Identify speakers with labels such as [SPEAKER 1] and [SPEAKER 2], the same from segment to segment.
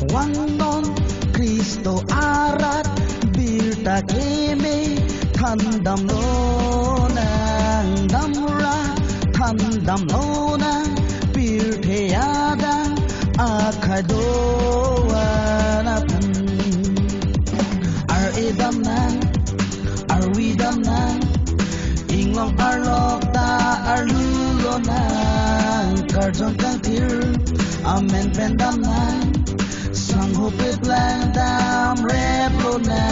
[SPEAKER 1] Wangon Kristo arat birta keme thandam lonang damra thandam lonang birthe ada akhadoana pan ar edam nang ar widam nang inglong arlok ta ar lulonang karjong kang tir amen pendam nang sang hope plan dam replona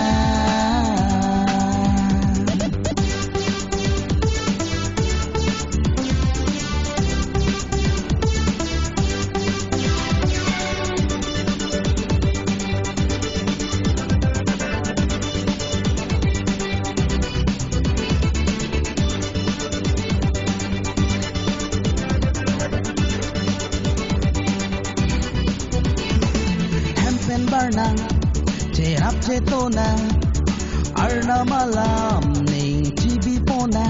[SPEAKER 1] barnang cherap chetona arna malam ning chibi pona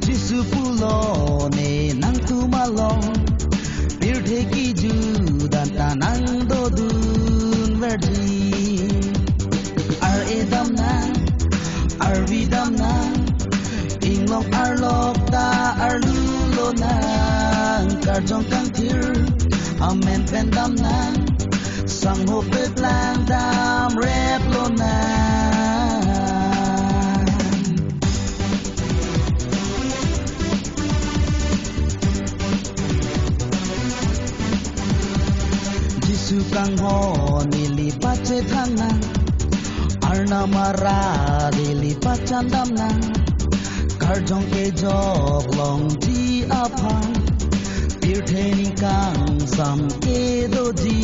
[SPEAKER 1] jisu pulo ne nang tu malo birthe ki ju dan tanang do dun verdi ar edam na ar vidam na inglong ar lok ta ar lulo na karjong kang tir amen pendam na sang hope lang dam replona jisu kang ho nilipat che thang na arna mara nilipat chandam na karjong ke jog long ji aphang birtheni kang sam ke do ji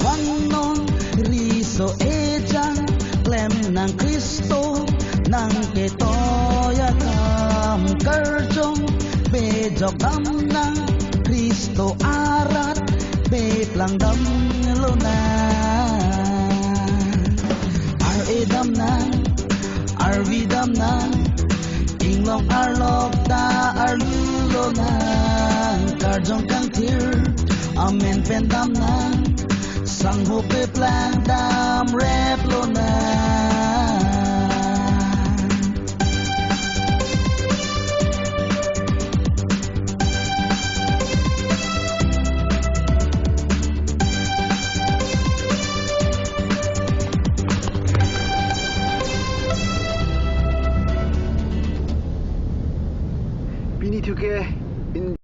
[SPEAKER 1] Wangon riso ejang klem nang Kristo nang ketoya kam kerjong bejok dam nang Kristo arat beplang dam lona ar edam nang ar vidam nang inglong arlok ta ar lulona karjong kang tir amen pendam nang sang hope plan dam replona
[SPEAKER 2] Bini tuke